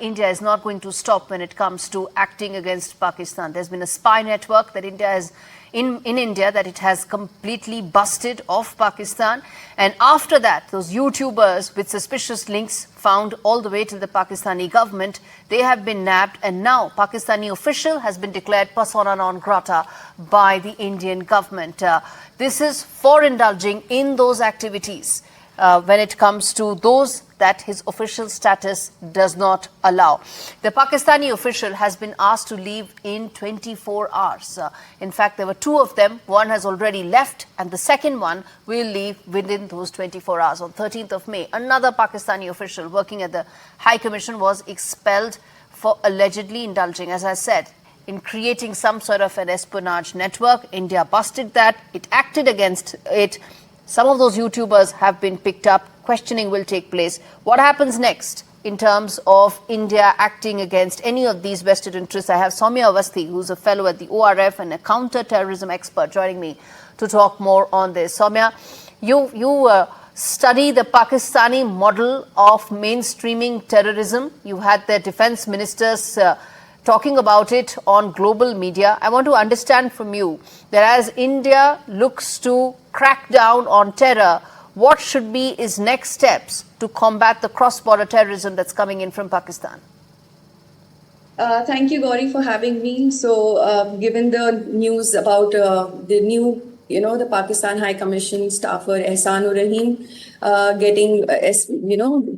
India is not going to stop when it comes to acting against Pakistan. There's been a spy network that India has in India that it has completely busted off Pakistan. And after that, those YouTubers with suspicious links found all the way to the Pakistani government, they have been nabbed, and now Pakistani official has been declared persona non grata by the Indian government. This is for indulging in those activities when it comes to those that his official status does not allow. The Pakistani official has been asked to leave in 24 hours. In fact, there were two of them. One has already left, and the second one will leave within those 24 hours. On 13th of May, another Pakistani official working at the High Commission was expelled for allegedly indulging, as I said, in creating some sort of an espionage network. India busted that. It acted against it. Some of those YouTubers have been picked up. Questioning will take place. What happens next in terms of India acting against any of these vested interests? I have Soumya Avasthi, who's a fellow at the ORF and a counter-terrorism expert, joining me to talk more on this. Soumya, you study the Pakistani model of mainstreaming terrorism. You had the defense ministers talking about it on global media. I want to understand from you that as India looks to crack down on terror, what should be its next steps to combat the cross-border terrorism that's coming in from Pakistan? Thank you, Gauri, for having me. So, given the news about the new, the Pakistan High Commission staffer Ehsanur Rahim getting,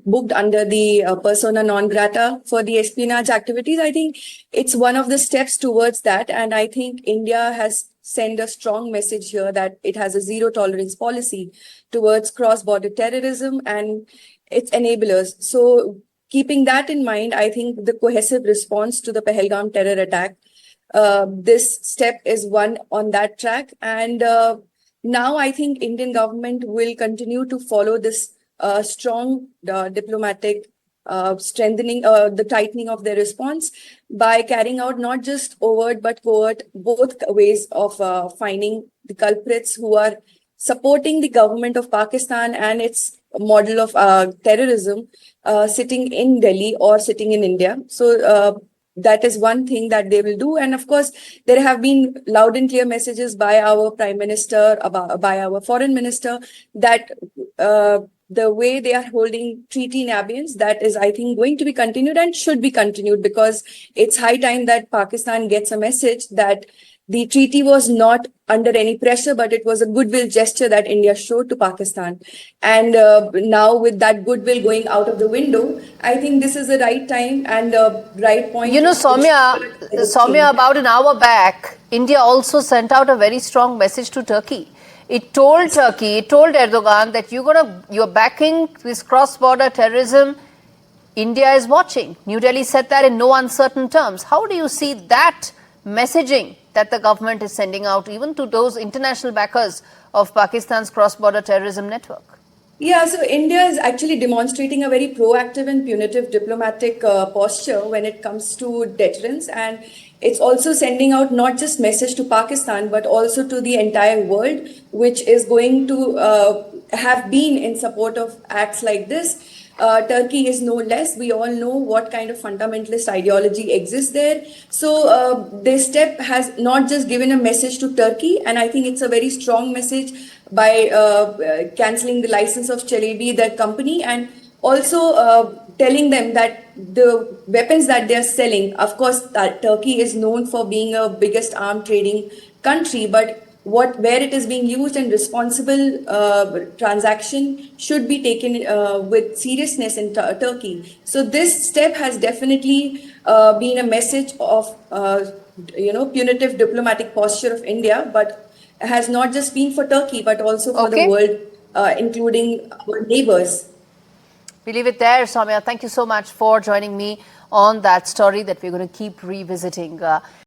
booked under the persona non grata for the espionage activities, I think it's one of the steps towards that. And I think India has sent a strong message here that it has a zero tolerance policy towards cross-border terrorism and its enablers. So, keeping that in mind, I think the cohesive response to the Pahalgam terror attack, this step is one on that track. And now I think Indian government will continue to follow this strong diplomatic strengthening, the tightening of their response by carrying out not just overt but covert, both ways of finding the culprits who are supporting the government of Pakistan and its model of terrorism sitting in Delhi or sitting in India. So that is one thing that they will do. And of course, there have been loud and clear messages by our Prime Minister, by our Foreign Minister, that the way they are holding treaty nabians, that is, I think, going to be continued and should be continued, because it's high time that Pakistan gets a message that the treaty was not under any pressure, but it was a goodwill gesture that India showed to Pakistan. And now with that goodwill going out of the window, I think this is the right time and the right point. Soumya, about an hour back, India also sent out a very strong message to Turkey. It told Turkey, it told Erdogan that you're backing this cross-border terrorism. India is watching. New Delhi said that in no uncertain terms. How do you see that messaging that the government is sending out even to those international backers of Pakistan's cross-border terrorism network? Yeah, so India is actually demonstrating a very proactive and punitive diplomatic posture when it comes to deterrence. And it's also sending out not just message to Pakistan, but also to the entire world, which is going to have been in support of acts like this. Turkey is no less. We all know what kind of fundamentalist ideology exists there. So this step has not just given a message to Turkey, and I think it's a very strong message by cancelling the license of Chalebi, that company, and also telling them that the weapons that they are selling, of course, that Turkey is known for being a biggest arm trading country, but where it is being used and responsible transaction should be taken with seriousness in Turkey. So this step has definitely been a message of punitive diplomatic posture of India, but has not just been for Turkey but also for the world, including our neighbors. We leave it there, Soumya. Thank you so much for joining me on that story that we're going to keep revisiting.